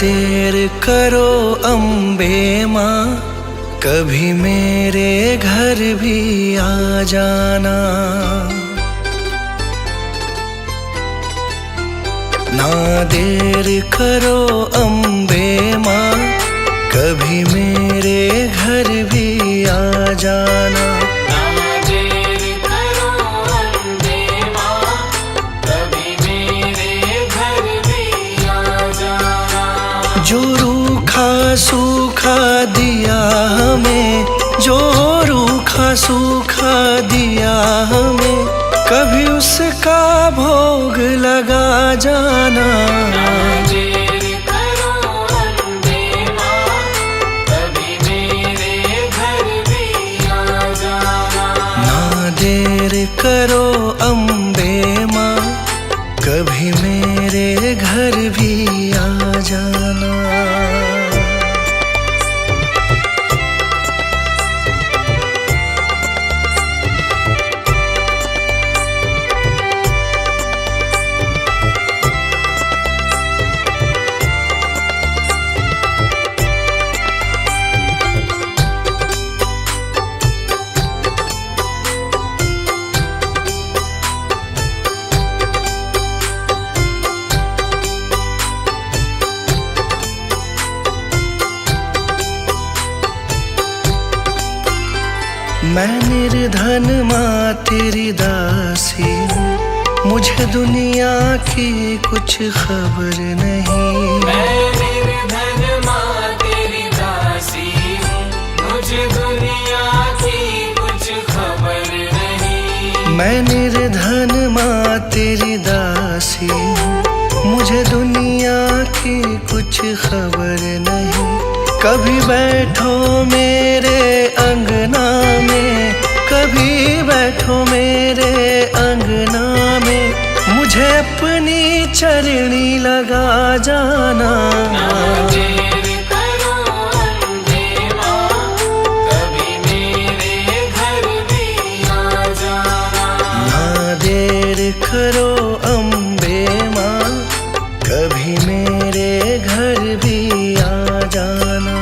देर करो अम्बे माँ, कभी मेरे घर भी आ जाना। ना देर करो अम्बे माँ, कभी मेरे घर भी आ जाना। ना देर करो अम्बे माँ, कभी मेरे घर भी आ जाना। जो रूखा सूखा दिया हमें, जो रूखा सूखा दिया हमें, कभी उसका भोग लगा जाना। ना देर करो अम्बे माँ, कभी मेरे घर भी आ जाना। ना देर करो अम्बे माँ, कभी मेरे घर भी आ जाना। मैं निर्धन माँ तेरी दासी हूँ, मुझे दुनिया की कुछ खबर नहीं। मैं निर्धन माँ तेरी दासी हूँ, मुझे दुनिया की कुछ खबर नहीं। मैं निर्धन माँ तेरी दासी हूँ, मुझे दुनिया की कुछ खबर नहीं। कभी बैठो मेरे अंगना में, कभी बैठो मेरे अंगना में, मुझे अपनी चरणी लगा जाना। ना देर करो अम्बे माँ, कभी मेरे घर भी आ जाना। ना देर करो अम्बे माँ, कभी मेरे घर भी आ जाना।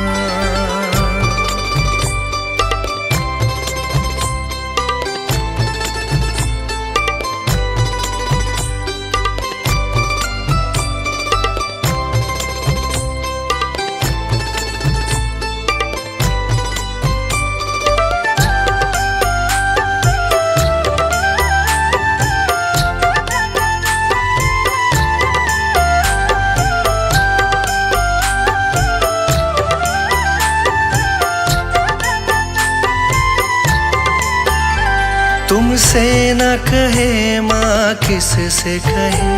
तुमसे न कहे माँ किस से कहे,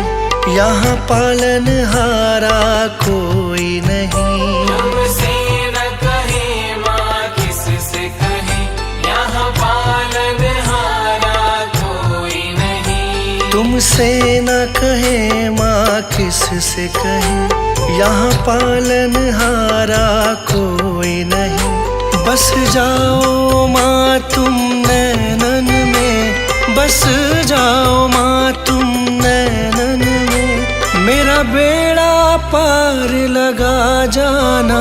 यहाँ पालनहारा कोई नहीं। तुमसे न कहे माँ किस से कहे, यहाँ पालनहारा कोई नहीं। तुमसे न कहे माँ किस से कहे, यहाँ पालनहारा कोई नहीं। बस जाओ माँ तुम नैनन में, बस जाओ माँ तुम नैनन में, मेरा बेड़ा पार लगा जाना।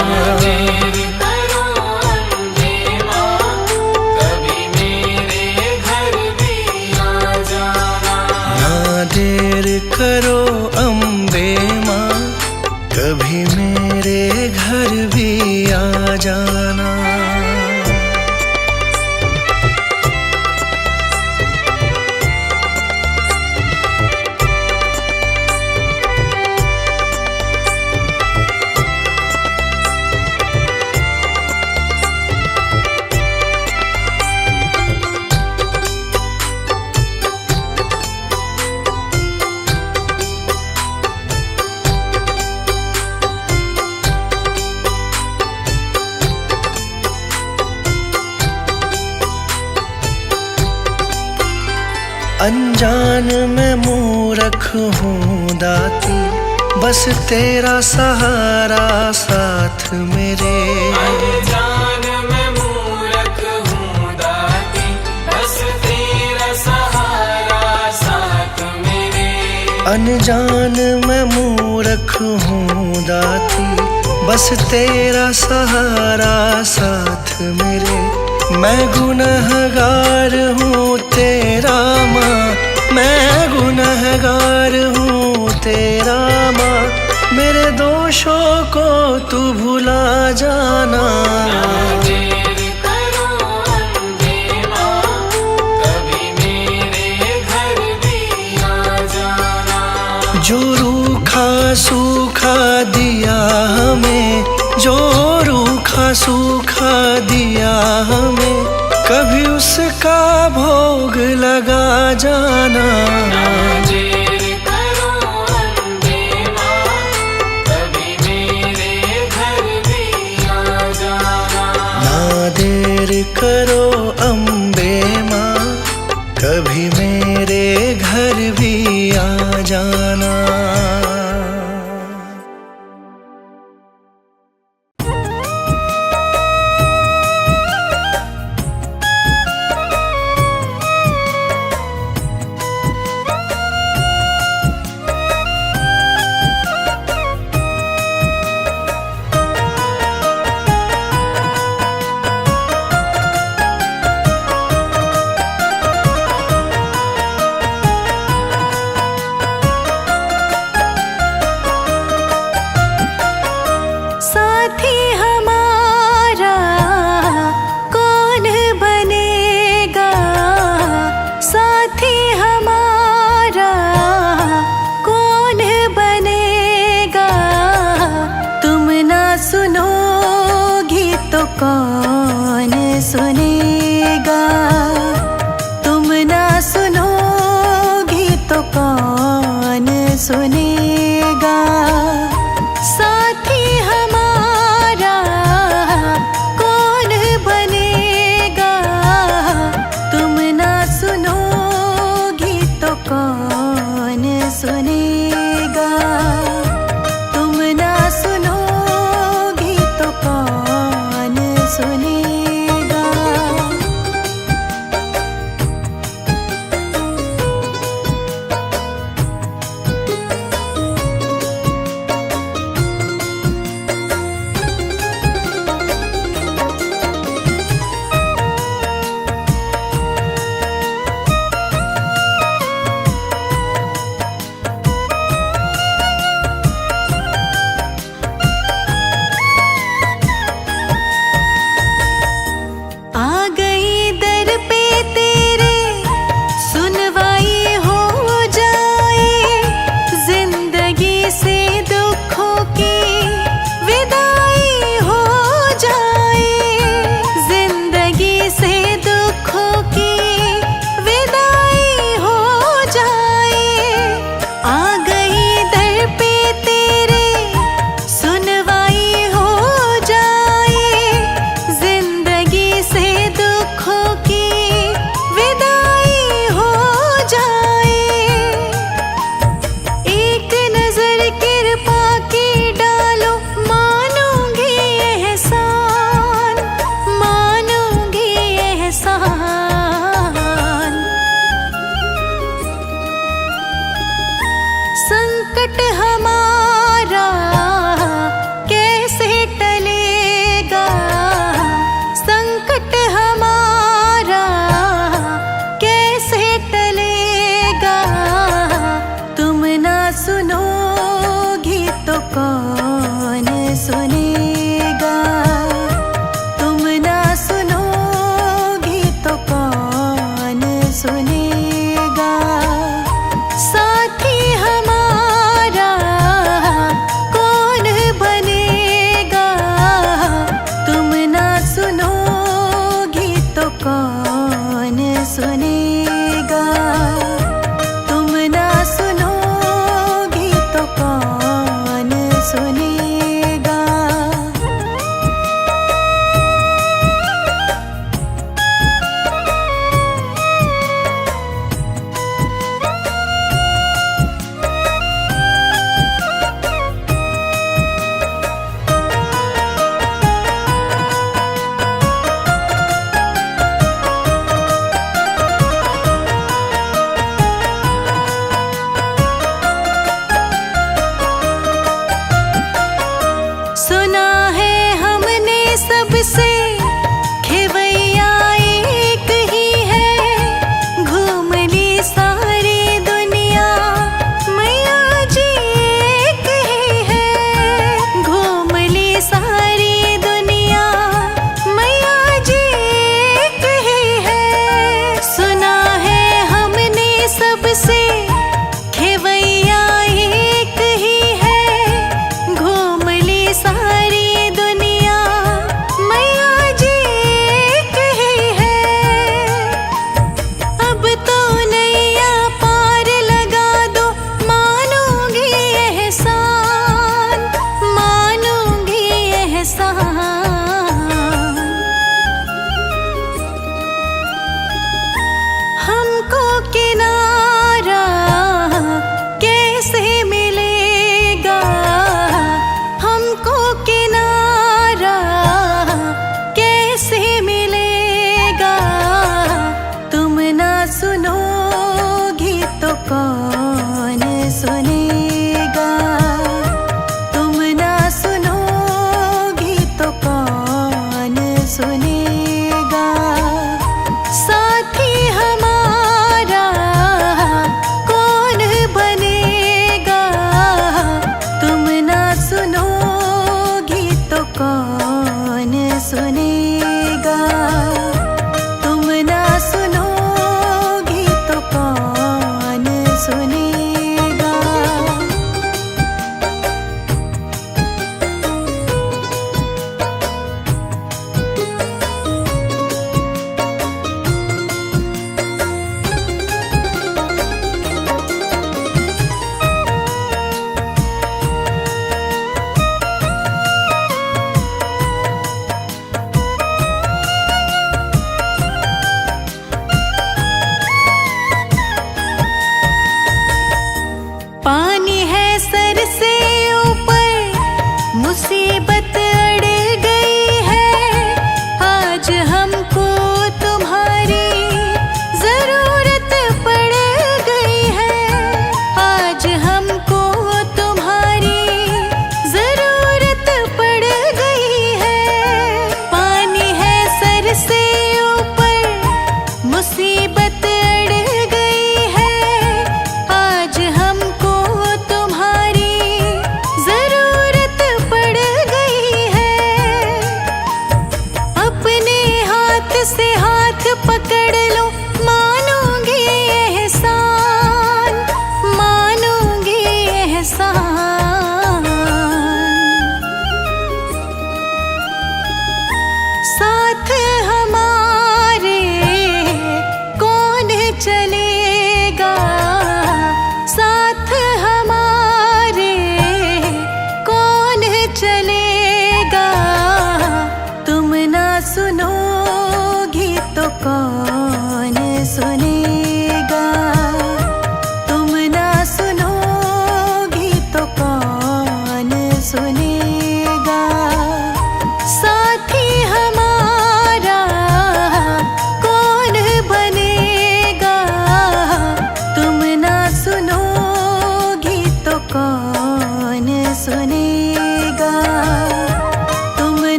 ना देर करो अम्बे माँ, कभी मेरे घर भी आ जाना। ना देर करो अम्बे माँ, कभी मेरे घर भी आ जाना। अनजान मैं मूर्ख हूँ दाती, बस तेरा सहारा साथ मेरे। अनजान मैं मूर्ख हूँ दाती, बस तेरा सहारा साथ मेरे। अनजान मैं मूर्ख हूँ दाती, बस तेरा सहारा साथ मेरे। मैं गुनहगार हूँ तेरा माँ, मैं गुनहगार हूँ तेरा माँ। मेरे दोषों को तू भुला जाना। ना देर करो अम्बे माँ, कभी मेरे घर भी आ जाना। जो रूखा सूखा दिया हमें, जो रूखा सूखा दिया हमें, कभी उसका भोग लगा जाना। ना देर करो अम्बे माँ, कभी मेरे घर भी आ जाना। ना देर करो अम्बे माँ, कभी मेरे घर भी आ जाना। साथी हमारा कौन बनेगा, साथी हमारा कौन बनेगा। तुम ना सुनोगी तो कौन सुनेगा, तुम ना सुनोगी तो कौन सुनेगा। साथी हमारा कौन बनेगा, तुम ना सुनोगी तो कौन सुनेगा, तुम ना सुनोगी तो कौन सुनेगा।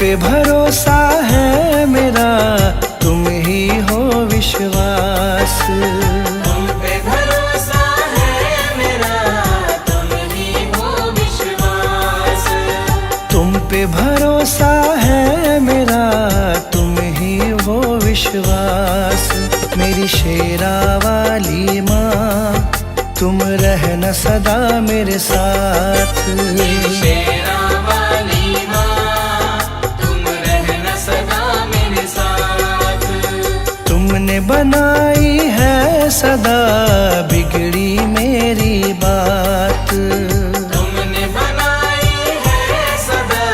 पे भरोसा है मेरा, तुम ही हो विश्वास। तुम पे भरोसा है मेरा, तुम ही हो विश्वास। तुम पे भरोसा है मेरा, तुम ही हो विश्वास। मेरी शेरा वाली माँ, तुम रहना सदा मेरे साथ। शेरा वाली माँ, तुम रहना सदा मेरे साथ। तुमने बनाई है सदा बिगड़ी मेरी बात। तुमने बनाई है सदा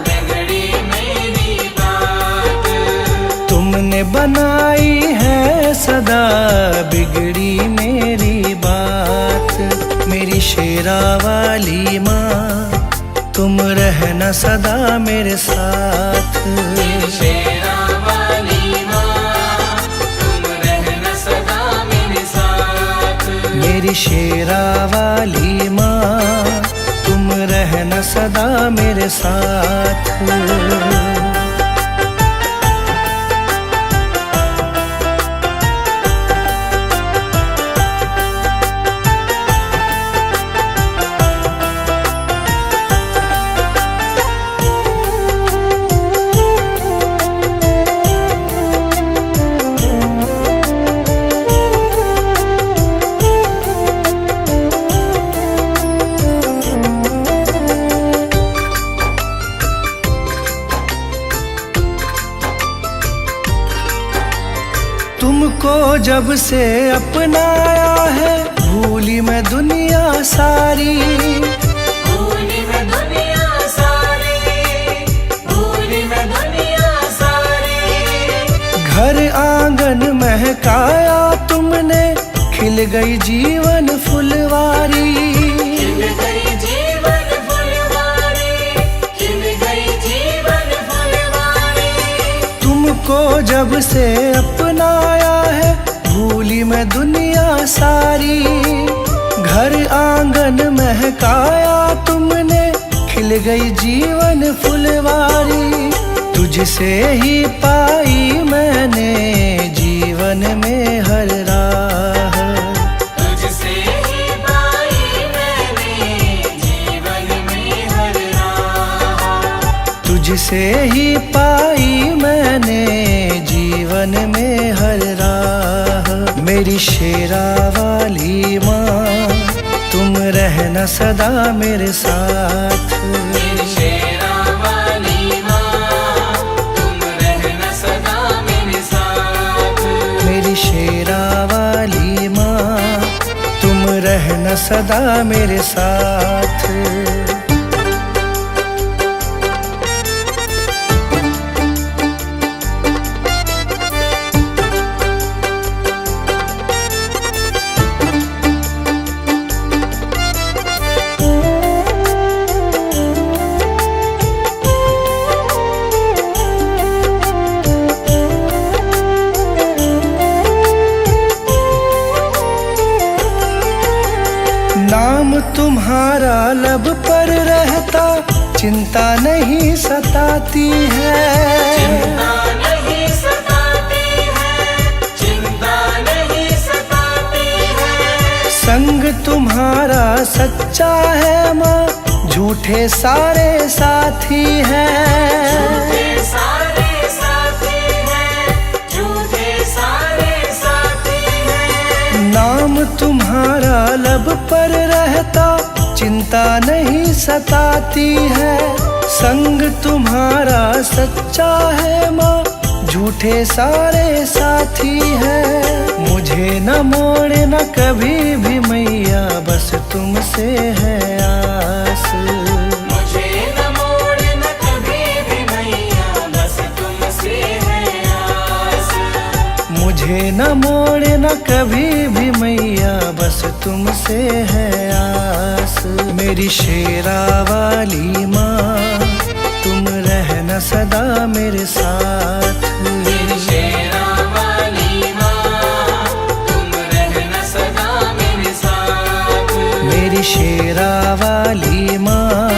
बिगड़ी मेरी बात। तुमने बनाई है सदा बिगड़ी मेरी बात। मेरी शेरा वाली माँ, तुम रहना सदा मेरे साथ। शेरा वाली माँ, तुम रहना सदा मेरे साथ। मेरी शेरा वाली माँ, तुम रहना सदा मेरे साथ। तुमको जब से अपनाया है, भूली मैं दुनिया सारी। भूली मैं दुनिया सारी, भूली मैं दुनिया सारी। घर आंगन महकाया तुमने, खिल गई जीवन फुलवारी। खिल गई जीवन फुलवारी, खिल गई जीवन फुलवारी। तुमको जब से अपनाया है, भूली मैं दुनिया सारी। घर आंगन महकाया तुमने, खिल गई जीवन फुलवारी। तुझसे ही पाई मैंने जीवन में हर राह। तुझसे ही पाई मैंने जीवन में हर राह। तुझसे ही पाई मैंने जीवन में हर राह। मेरी शेरा वाली माँ, तुम रहना सदा मेरे साथ। मेरी शेरा वाली माँ, तुम रहना सदा मेरे साथ। मेरी शेरा वाली माँ, तुम रहना सदा मेरे साथ। नाम तुम्हारा लब पर रहता, चिंता नहीं सताती है। चिंता नहीं सताती है, चिंता नहीं सताती है। संग तुम्हारा सच्चा है माँ, झूठे सारे साथी हैं। झूठे सारे साथी हैं, झूठे सारे साथी हैं। नाम तुम्हारा लब पर रहता, चिंता नहीं सताती है। संग तुम्हारा सच्चा है माँ, झूठे सारे साथी हैं। मुझे न मोड़ना कभी भी मैया, बस तुमसे है आस। मुझे न मोड़ना कभी भी मैया, बस तुमसे है आस। मुझे न मोड़ना कभी भी मैया, बस तुमसे है आस। मेरी शेरा वाली माँ, तुम रहना सदा मेरे साथ। मेरी शेरा वाली माँ, तुम रहना सदा मेरे साथ। मेरी शेरा वाली माँ,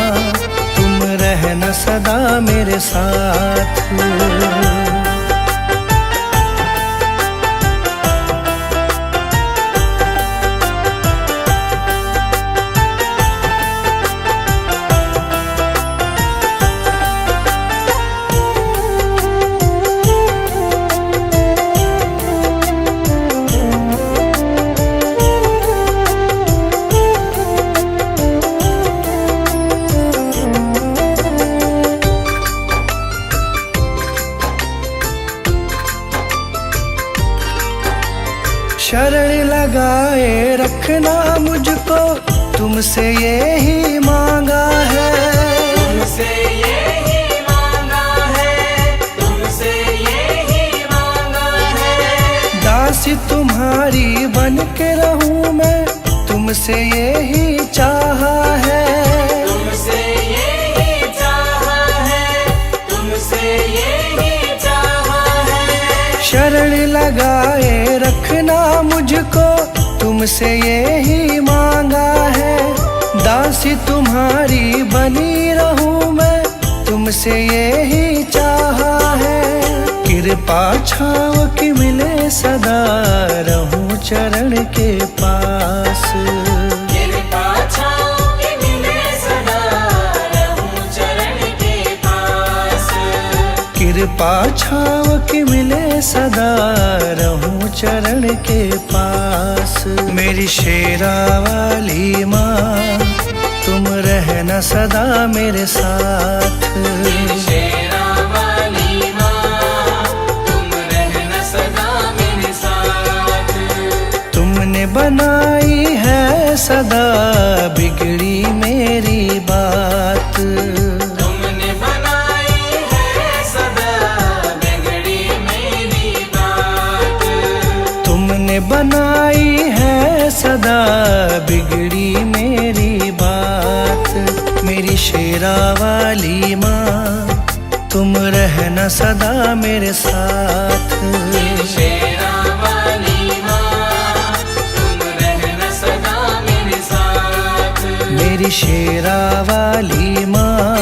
तुम रहना सदा मेरे मेरे साथ। शरण लगाए रखना मुझको, तुमसे यही मांगा है। तुमसे यही मांगा है, तुमसे यही मांगा है। दासी तुम्हारी बन के रहूं मैं, तुमसे यही चाहा है। तुमसे यही चाहा है, तुमसे यही चाहा है। शरण लगाए रखना मुझको, तुमसे यही मांगा है। दासी तुम्हारी बनी रहूं मैं, तुमसे यही चाहा है। कृपा छाँव की मिले सदा, रहूं चरण के पास। कृपा छाँव की मिले सदा, रहूं चरण के पास। कृपा छाँव की मिले सदा, रहूं चरण के पास। मेरी शेरा वाली माँ, तुम रहना सदा मेरे साथ। शेरा वाली माँ, तुम रहना सदा मेरे साथ। तुमने बनाई है सदा बिगड़ी मेरी बात। तुमने बनाई है सदा बिगड़ी मेरी बात। तुमने बनाई है सदा बिगड़ी मेरी बात। मेरी शेरा वाली माँ, तुम रहना सदा मेरे साथ। शेरा वाली माँ, तुम रहना सदा मेरे साथ। मेरी शेरा वाली माँ,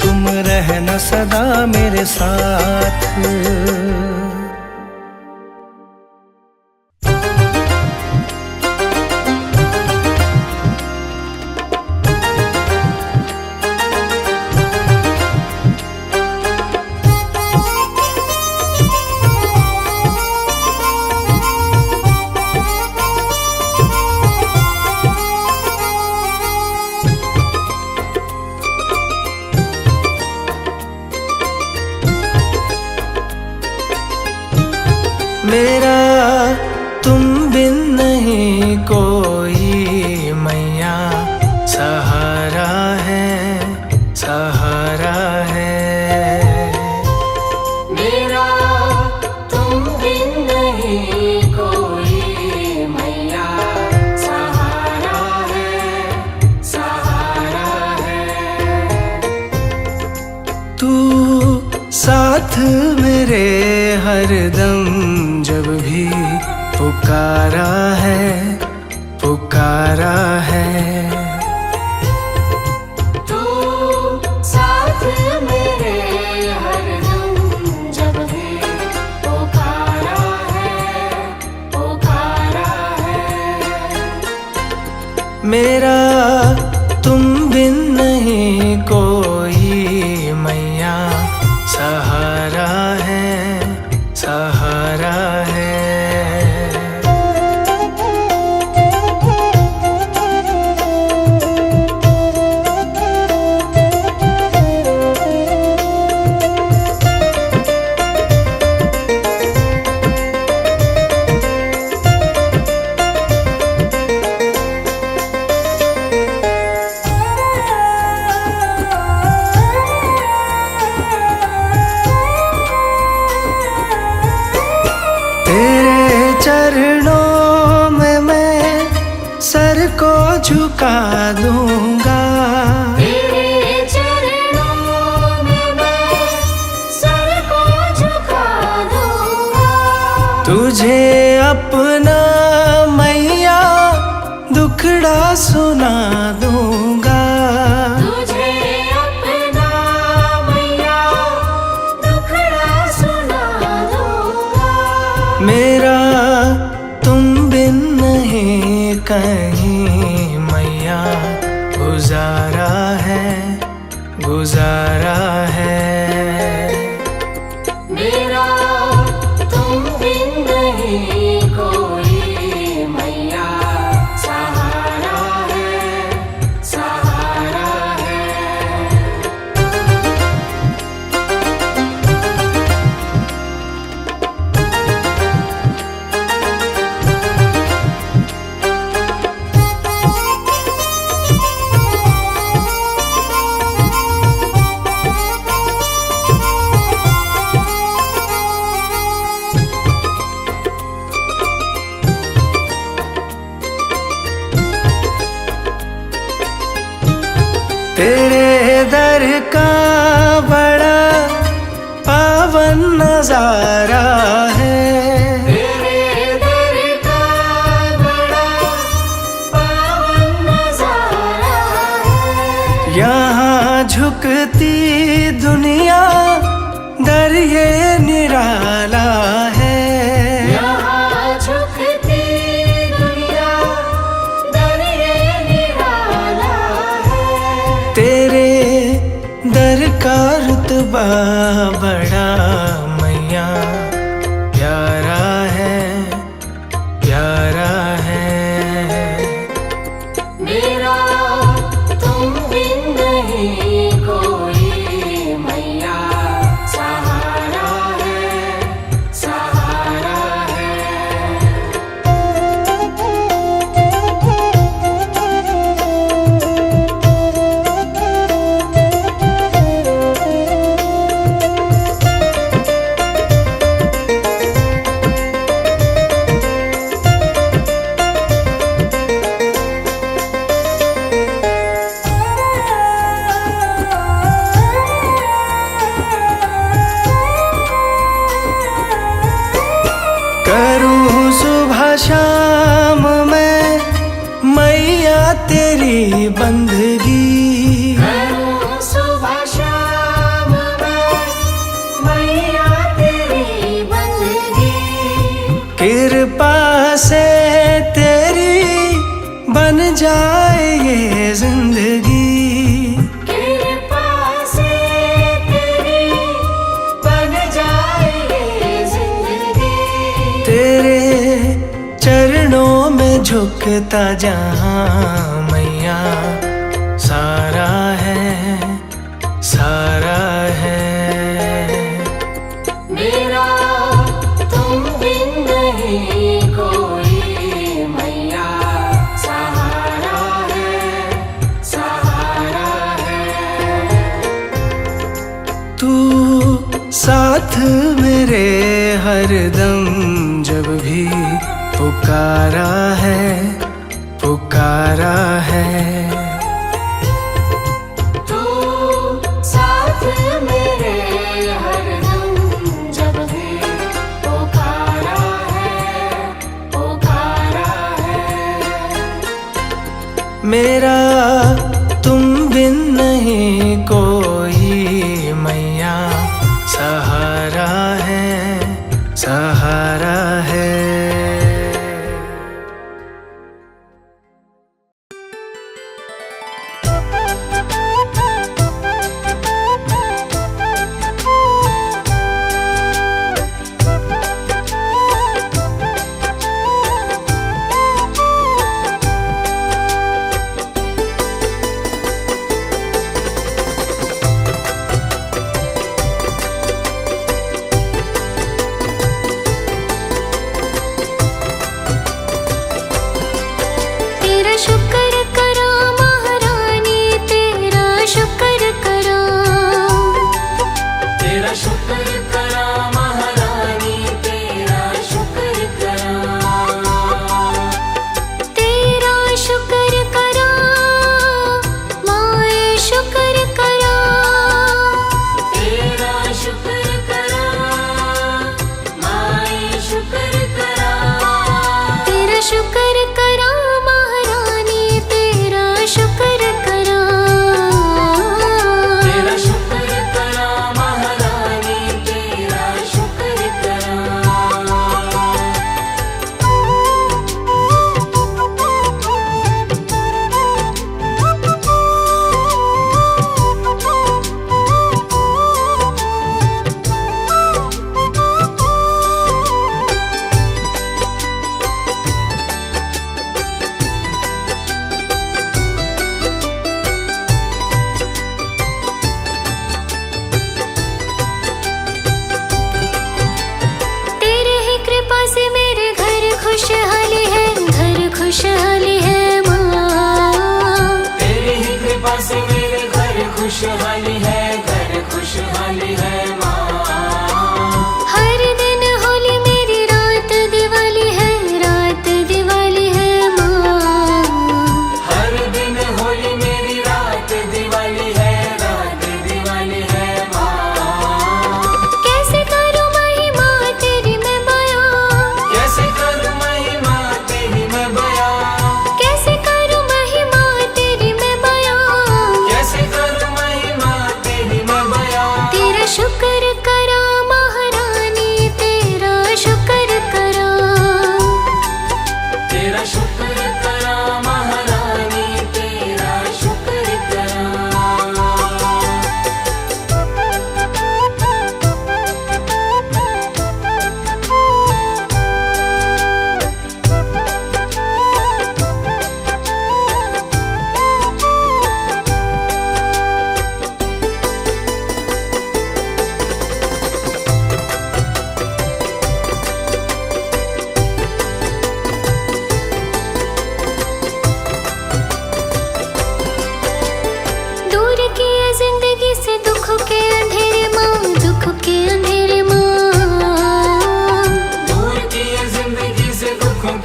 तुम रहना सदा मेरे साथ। मेरा तुम बिन नहीं कोई मैया, सहारा है, सहारा है। मेरा तुम बिन नहीं कोई मैया, सहारा है, सहारा है। तू साथ मेरे हरदम, जब भी पुकारा है, पुकारा है। तू साथ मेरे हरदम, जब भी पुकारा है, पुकारा है। मेरा तुम बिन नहीं कोई मैया, सहारा है, सहारा है। चरणों में मैं सर को झुका दूंगा। तेरे चरणों में मैं सर को झुका दूंगा। तुझे अपना मैया दुखड़ा सुना दूंगा। तुझे अपना मैया कहीं मैया गुजारा है, गुजारा है। मेरा तुम बिन नहीं कोई मैया, सहारा है, सहारा है। तेरे दर का बड़ा पावन नजारा है, तेरे दर का बड़ा पावन नजारा है। यहाँ झुकती दुनिया दर ये निराला है। यहाँ झुकती दुनिया दर ये निराला है। तेरे दर का रुतबा बड़ा मैया प्यारा है, प्यारा है। मेरा तुम बिन नहीं कोई मैया, सहारा है, सहारा है। करूँ सुबह शाम मैं मैया तेरी बंदगी, करूं सुबह शाम मैं मैया तेरी बंदगी। कृपा से तेरी बन जाए ये जिंदगी। कृपा से तेरी बन जाए ये जिंदगी। तेरे चरणों में झुकता जहाँ मैया सारा है, सारा है। मेरा तुम बिन नहीं कोई मैया, सहारा है, सहारा है। तू साथ मेरे हरदम जब भी पुकारा है, पुकारा है। तू साथ मेरे हरदम जब भी पुकारा है, पुकारा है। मेरा तुम बिन नहीं कोई मैया, सहारा है, सहारा है।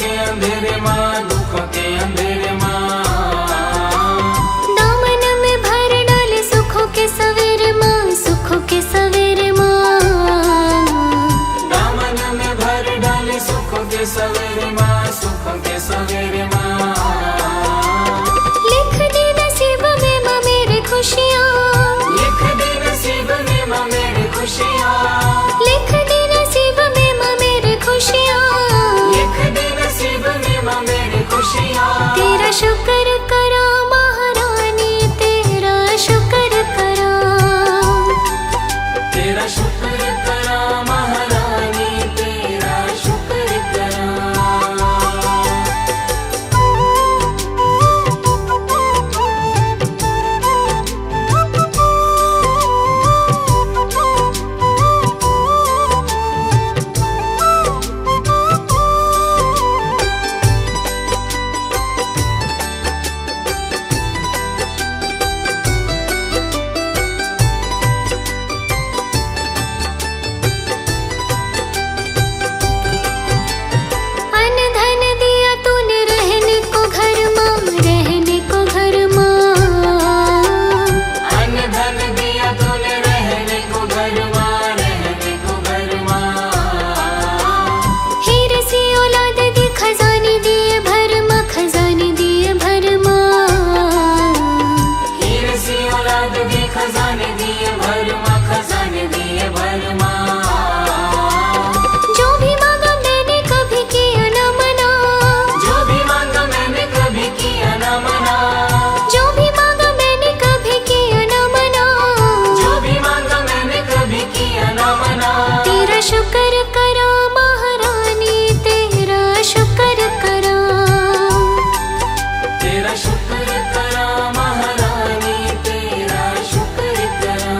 के अंधेरे माँ, दुखों के अंधेरे माँ। दामन में भर डाले सुखों के सवेरे माँ, सुखों के सवेरे माँ। दामन में भर डाले सुखों के सवेरे माँ, सुखों के सवेरे माँ। लिख दे नसीब में माँ मेरे खुशियाँ, लिख दे नसीब में माँ मेरी खुशियाँ, लिख दे नसीब में माँ मेरे खुशियाँ। लिख दे नसीब में माँ मेरी खुशियाँ। तेरा शुक्र करा महारानी, तेरा शुक्र करा। तेरा शुक्र करा महारानी, तेरा शुक्र करा। अन धन दिया तूने रहने को घर माँ, रहने को घर माँ। अन्न धन दिया तूने रहने को घर माँ, रहने को घर माँ। हीरे सी औलाद दी, खजाने दिए भर माँ, खजाने दिए भर माँ। हीरे सी औलाद दी, खजाने दिए भर माँ, खजाने दिए भर माँ। जो भी मांगा मैंने कभी किया न मना, जो भी मांगा मैंने कभी किया न मना, जो भी मांगा मैंने कभी किया न मना। जो भी मांगा मैंने कभी किया न मना। तेरा शुक्र करा महारानी, तेरा शुक्र करा। तेरा शुक्र करा महारानी, तेरा शुक्र करा।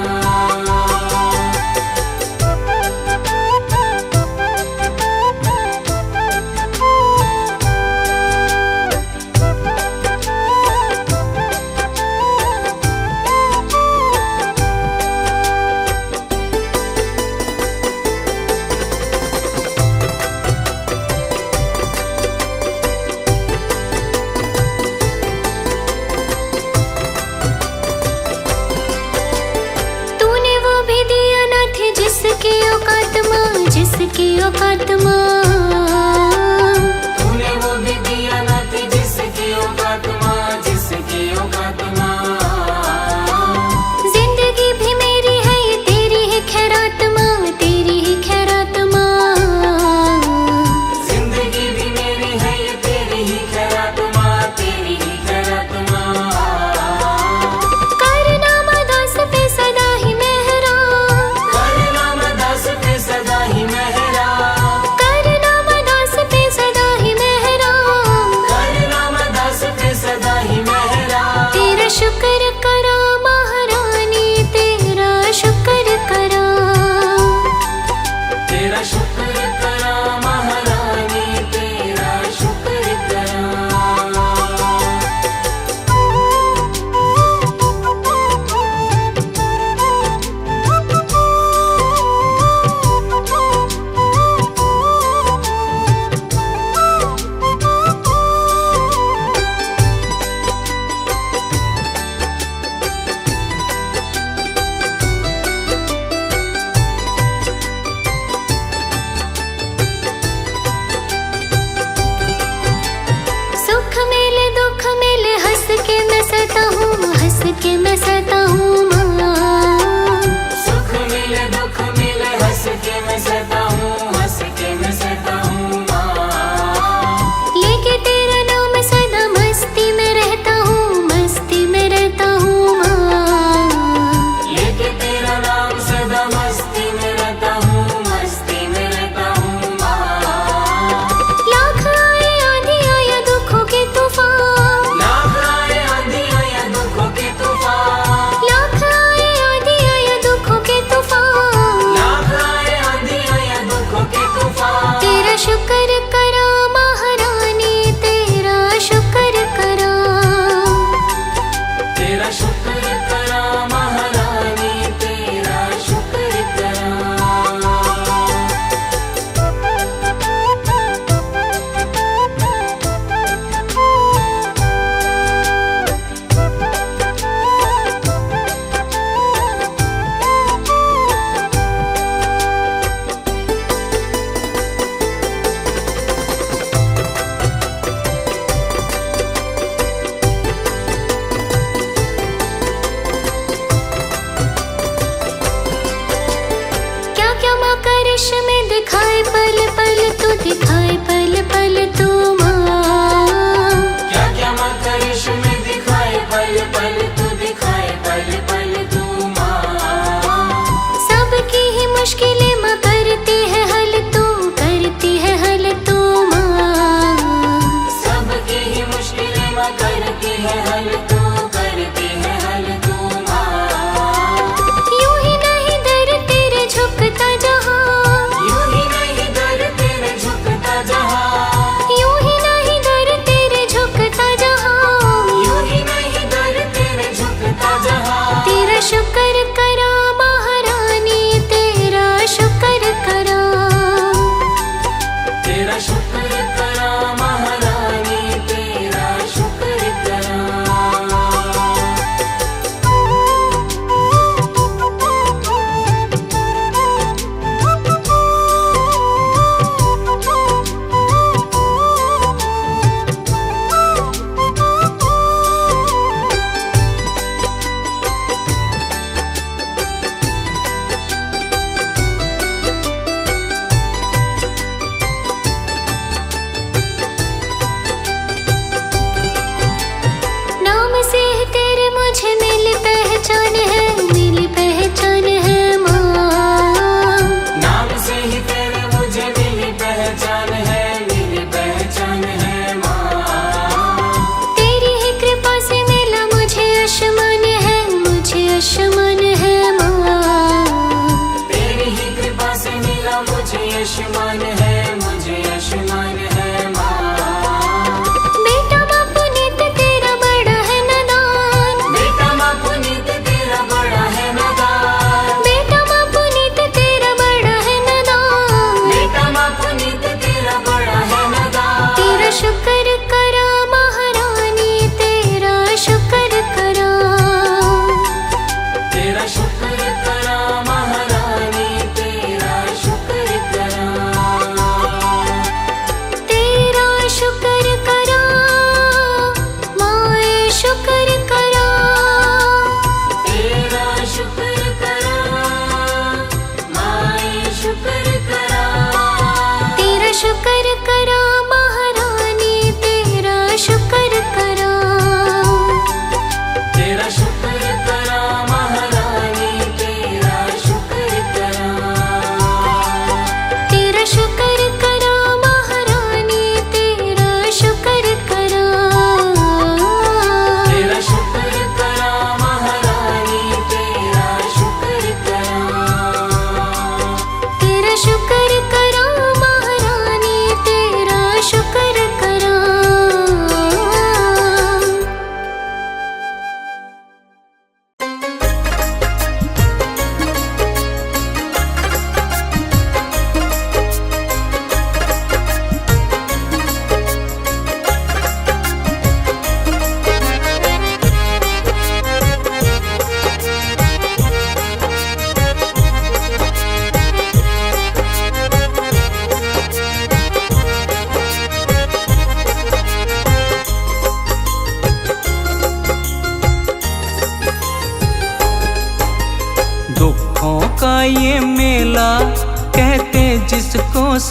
तूने वो भी दिया न थे जिसकी औकात माँ, जिसकी औकात माँ। तूने वो भी दिया न थी जिसकी औकात माँ, जिसकी औकात माँ। जिंदगी भी मेरी है ये तेरी ही खैरात माँ, तेरी ही खैरात माँ। जिंदगी भी मेरी है ये तेरी ही खैरात माँ, तेरी ही खैरात माँ। करना मदास पे सदा ही मेहरा, करना मदास पे सदा ही मेहरा, करना मदास पे सदा ही मेहरा। करना मदास पे सदा ही मेहरा। तेरा शुक्र करा महारानी, तेरा शुक्र करा। तेरा शुक्र करा महारानी, तेरा शुक्र करा। सुख मिले दुख मिले, हंस के मैं सहता हूँ, हंस के मैं सहता हूँ माँ। सुख मिले दुख मिले, हंस के मैं सहता हूँ, हंस के मैं सहता हूँ माँ। लेके तेरा नाम सदा मस्ती में रहता हूँ, मस्ती में रहता हूँ माँ। लेके तेरा नाम सदा मस्ती में रहता हूँ, मस्ती में रहता हूँ माँ। लाख आए आंधी आया दुखों के तूफान, लाख आए आंधी आया दुखों के तूफान, लाख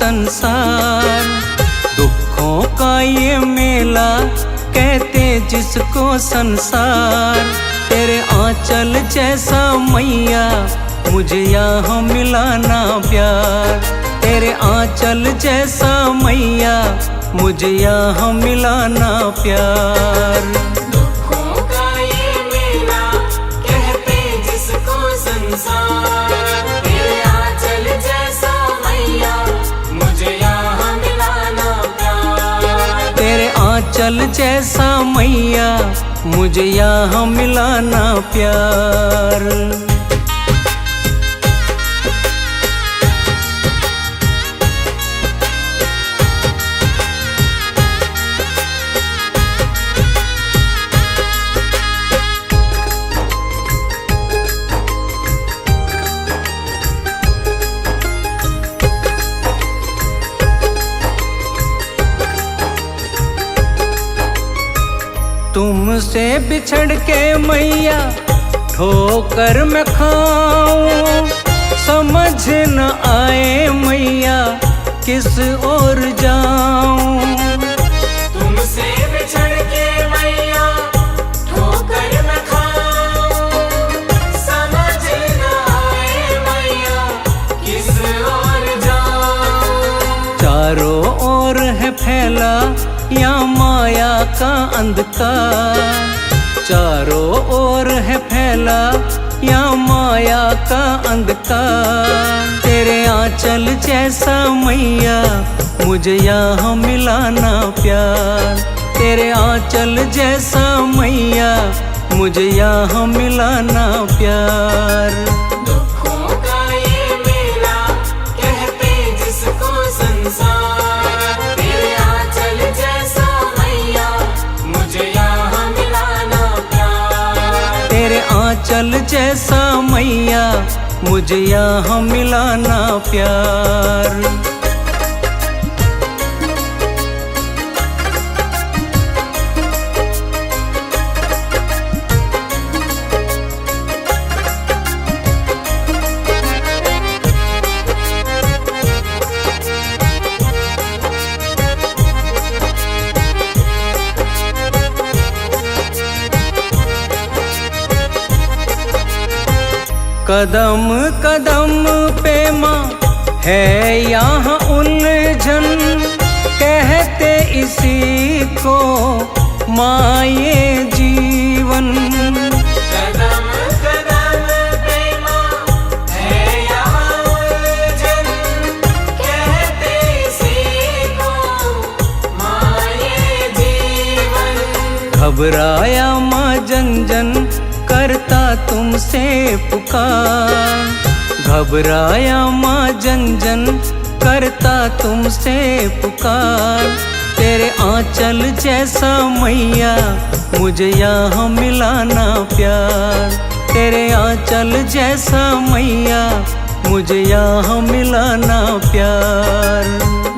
संसार। दुखों का ये मेला कहते जिसको संसार। तेरे आंचल जैसा मैया मुझे यहाँ मिला ना प्यार। तेरे आंचल जैसा मैया मुझे यहाँ मिला ना प्यार। दुखों का ये मेला कहते जिसको संसार। तेरे आंचल जैसा मैया मुझे यहाँ मिला ना प्यार। तेरे आंचल जैसा मैया मुझे यहाँ मिला ना प्यार। तुमसे बिछड़ के मैया ठोकर मैं खाऊं। समझ न आए मैया किस ओर जाऊं। तुमसे बिछड़ के मैया ठोकर मैं खाऊं। समझ न आए मैया किस ओर जाऊं। चारों ओर है फैला या माया का अंधकार। चारों ओर है फैला या माया का अंधकार। तेरे आंचल जैसा मैया मुझे यहाँ मिला ना प्यार। तेरे आंचल जैसा मैया मुझे यहाँ मिला ना प्यार। दुखों का ये मेला कहते जिसको संसार। तेरे आंचल जैसा मैया मुझे यहाँ मिला ना प्यार। तेरे आंचल जैसा मैया मुझे यहाँ मिला ना प्यार। कदम कदम पे माँ है यहाँ उलझन। कहते इसी को माँ ये जीवन। कदम कदम पे माँ है यहाँ उलझन। कहते इसी को माँ ये जीवन। घबराया माँ जन जन करता तुमसे पुकार। घबराया माँ जन जन करता तुमसे पुकार। तेरे आंचल जैसा मैया मुझे यहाँ मिला ना प्यार। तेरे आंचल जैसा मैया मुझे यहाँ मिला ना प्यार।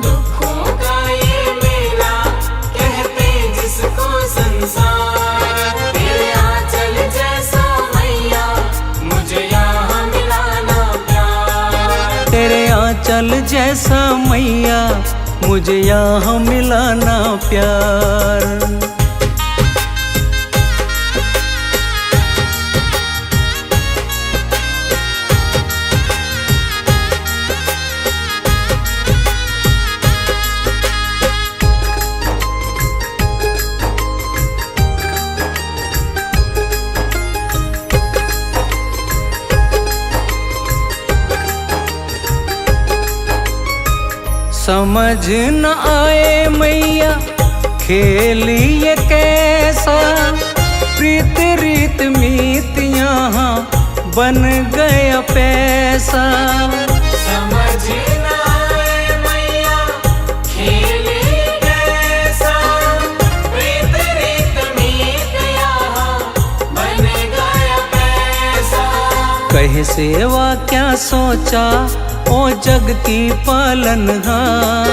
दुखों का ये मेला कहते जिसको संसार। तेरे आंचल जैसा मैया मुझे यहाँ मिला ना प्यार। तेरे आंचल जैसा मैया मुझे यहाँ मिला ना प्यार। समझ न आए मैया खेल ये कैसा। प्रीत रीत मीत यहाँ बन गया पैसा। समझ न आए मैया खेल कैसा। प्रीत रीत मीत यहाँ बन गया पैसा। कहे सेवा क्या सोचा ओ जग की पालनहार।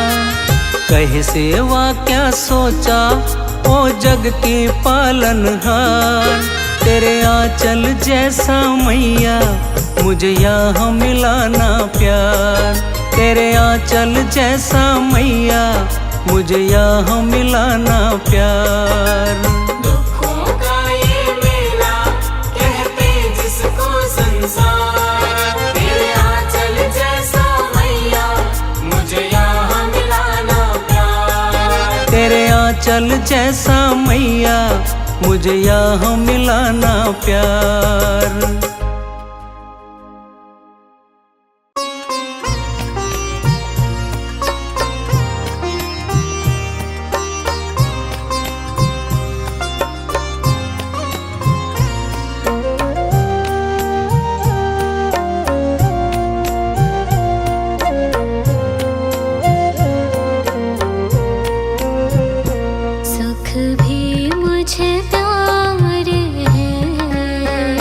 कहे सेवा क्या सोचा ओ जग की पालनहार। तेरे आंचल जैसा मैया मुझे यहाँ मिला ना प्यार। तेरे आंचल जैसा मैया मुझे यहाँ मिला ना प्यार। दुखों का ये मेला कहते जिसको संसार, तेरे आंचल जैसा मैया मुझे यहाँ मिला ना प्यार। तेरे आंचल जैसा मैया मुझे यहाँ मिला ना प्यार। सुख भी मुझे प्यारे हैं,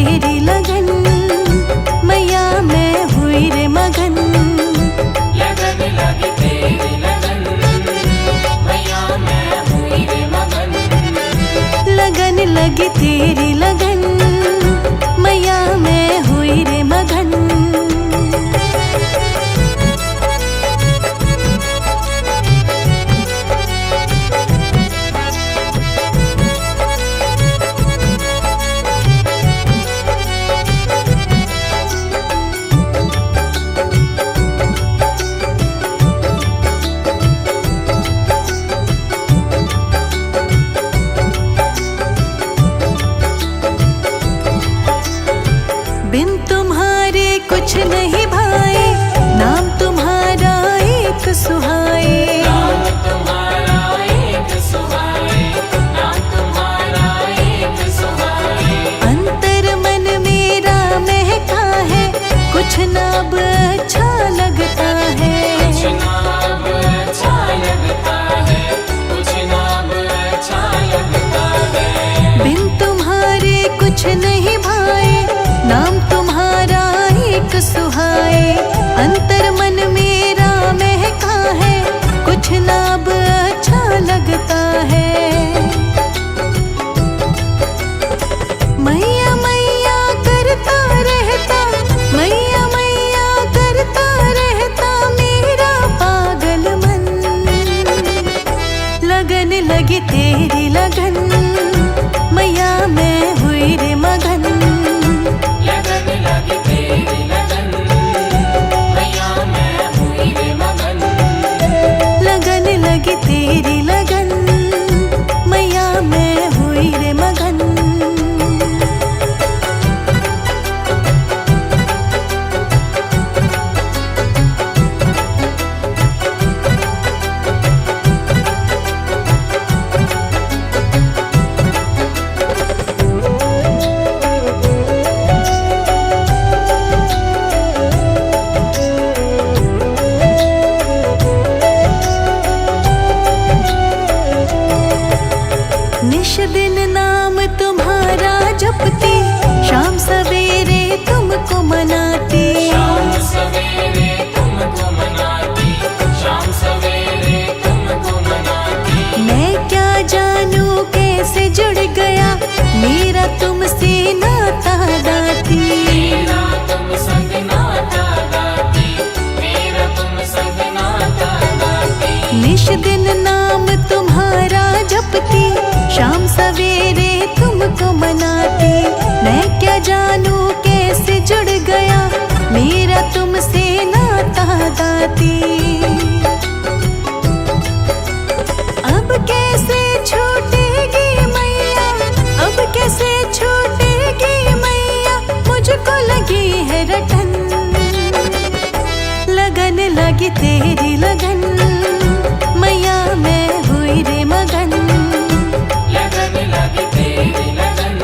तेरी लगन, मैया मैं हुई रे मगन। लगन लगी तेरी लगन, मैया मैं हुई रे मगन। लगन लगी तेरी लगन, मैया मैं हुई रे मगन। बिन तुम्हारे कुछ नहीं भाए, नाम तुम्हारा एक सुहाए। नाम तुम्हारा एक सुहाए, नाम तुम्हारा एक सुहाए। अंतर मन मेरा महका है, कुछ ना अब अच्छा लगता है। कुछ ना अब अच्छा लगता है, कुछ ना अब अच्छा लगता है। बिन तुम्हारे कुछ नहीं भाए, नाम तुम्हारा एक सुहाए। अंतर मन मेरा महका है, कुछ ना अब अच्छा लगता है। मैया मैया करता रहता, मैया मैया करता रहता मेरा पागल मन। लगन लगी तेरी लगन, मैया मैं हुई रे मगन। लगन लगी तेरी लगन, मैया मैं हुई रे मगन। लगन लगी तेरी लगन, मैया मैं हुई रे मगन। निश दिन नाम तुम्हारा जपती, शाम सवेरे तुमको मनाती। शाम सवेरे तुमको मनाती, शाम सवेरे तुमको मनाती। मैं क्या जानूं कैसे जुड़ गया मेरा तुमसे नाता दाती। मेरा तुम संग नाता गाती, मेरा तुम संग नाता गाती। निश दिन नाम तुम्हारा जपती, शाम सवेरे तुमको मनाती। मैं क्या जानूं कैसे जुड़ गया मेरा तुमसे नाता दाती। अब कैसे छूटेगी मैया, अब कैसे छूटेगी मैया, मुझको लगी है रटन। लगन लगी तेरी लगन, मैया मैं हुई रे मगन। लगन लगी तेरी लगन,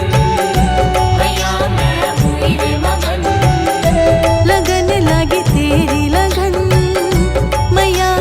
मैया मैं हुई रे मगन। लगन लगी तेरी लगन, मैया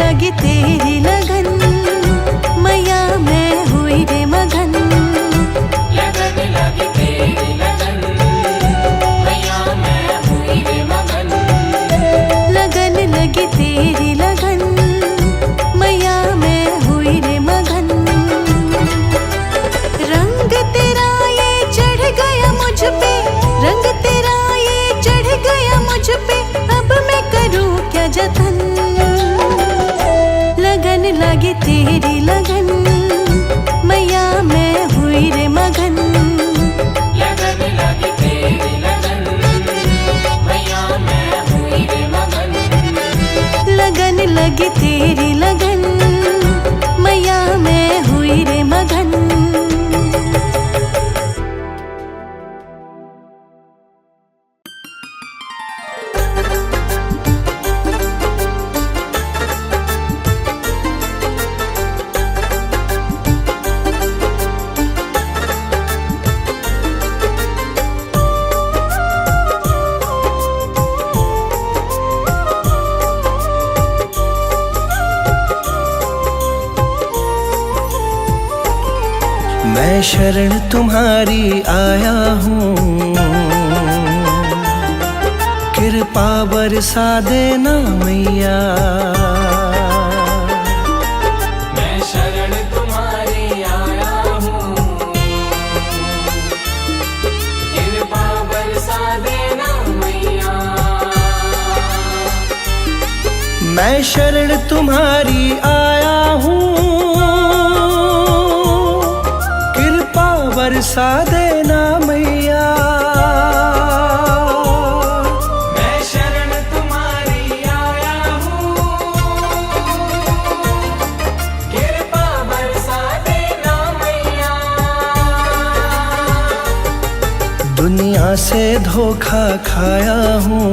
लगी तेरी लगन, मैया मैं हुई रे मगन। लगन लगी तेरी लगन, मैया मैं हुई रे मगन। लगन लगी तेरी लगन, मैया मैं हुई रे मगन। रंग तेरा ये चढ़ गया मुझ पे, रंग तेरा ये चढ़ गया मुझ पे, अब मैं करूं क्या जतन। लगन लगी तेरी लगन, मैया मैं हुई रे मगन। लगन लगी तेरी लगन, मैया मैं हुई रे मगन। लगन लगी तेरी लगन, मैया मैं हुई रे मगन। मैं शरण तुम्हारी आया हूँ, कृपा बरसा देना मैया। मैं शरण तुम्हारी आया हूँ, कृपा बरसा देना मैया। मैं शरण तुम्हारी आया हूँ, कृपा बरसा देना मैया। मैं शरण तुम्हारी आया हूँ, कृपा बरसा देना मैया। दुनिया से धोखा खाया हूँ,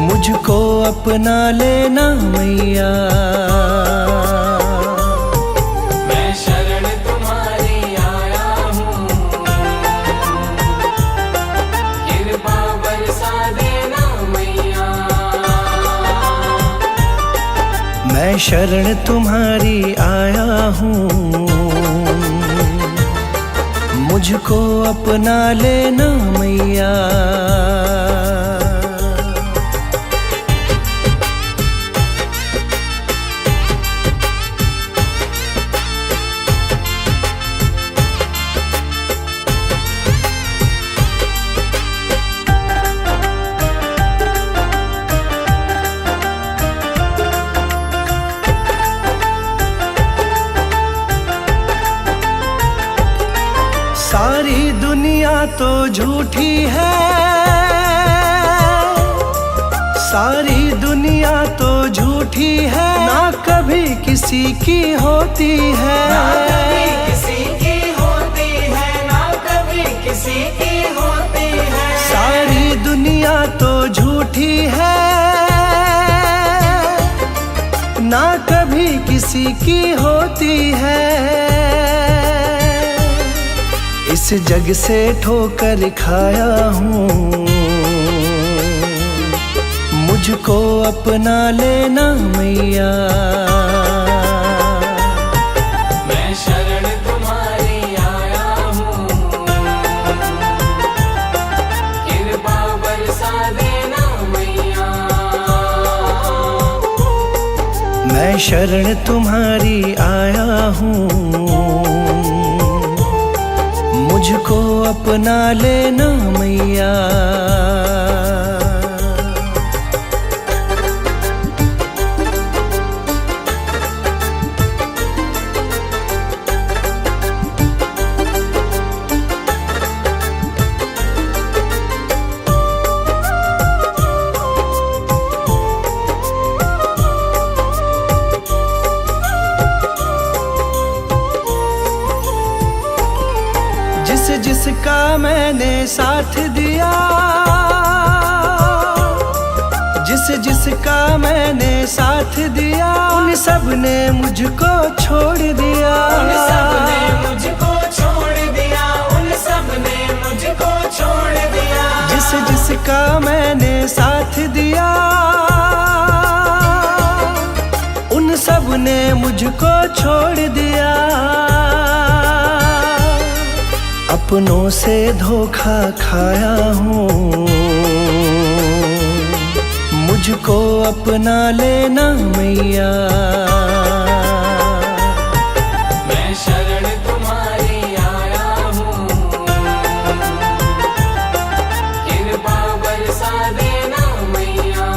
मुझको अपना लेना मैया। मैं शरण तुम्हारी आया हूँ, कृपा बरसा देना मैया। मैं शरण तुम्हारी आया हूँ, मुझको अपना लेना मैया। सारी दुनिया तो झूठी है, सारी दुनिया तो झूठी है, ना कभी किसी की होती है। ना कभी किसी की होती है, ना कभी किसी की होती है। सारी दुनिया तो झूठी है, ना कभी किसी की होती है। इस जग से ठोकर खाया हूँ, मुझको अपना लेना मैया। मैं शरण तुम्हारी आया हूँ, कृपा बरसा देना मैया। मैं शरण तुम्हारी आया हूँ, मुझको अपना लेना मैया। जिसका मैंने साथ दिया, जिसका मैंने साथ दिया, उन सब ने मुझको छोड़ दिया। उन सब ने मुझको छोड़ दिया, उन सब ने मुझको छोड़ दिया। जिसका मैंने साथ दिया, तूने मुझको छोड़ दिया, अपनों से धोखा खाया हूँ। मुझको अपना लेना मैया, मैं शरण तुम्हारी आया हूँ, कृपा बरसा देना मैया।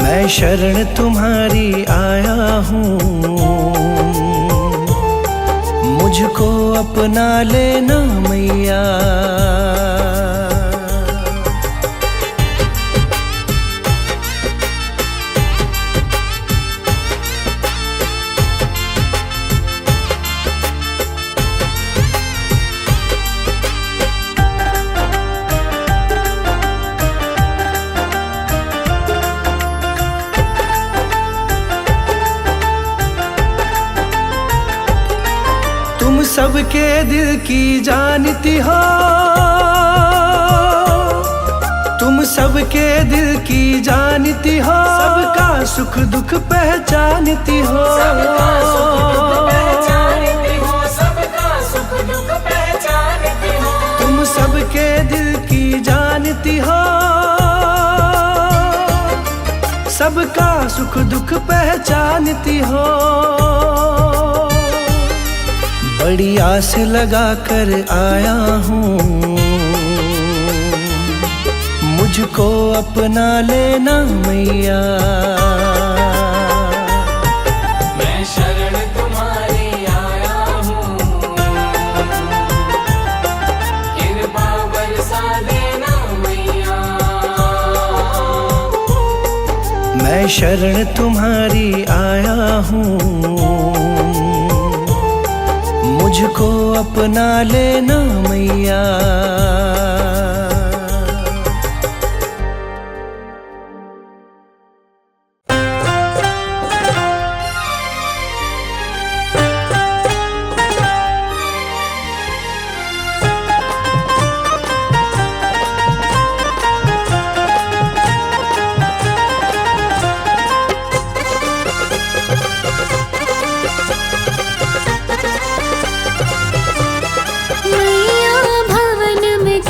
मैं शरण तुम्हारी आया हूँ, मुझको अपना लेना मैया। तुम सबके दिल की जानती हो, तुम सबके दिल की जानती हो, सबका सुख दुख पहचानती हो। सबका सुख दुख पहचानती हो, सबका सुख दुख पहचानती हो। तुम सबके दिल की जानती हो, सबका सुख दुख पहचानती हो। बड़ी आस लगा कर आया हूँ, मुझको अपना लेना मैया। मैं शरण तुम्हारी आया हूँ, कृपा बरसा देना मैया। मैं शरण तुम्हारी आया हूँ, मुझको अपना लेना मैया। मैया भवन में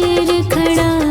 शेर खड़ा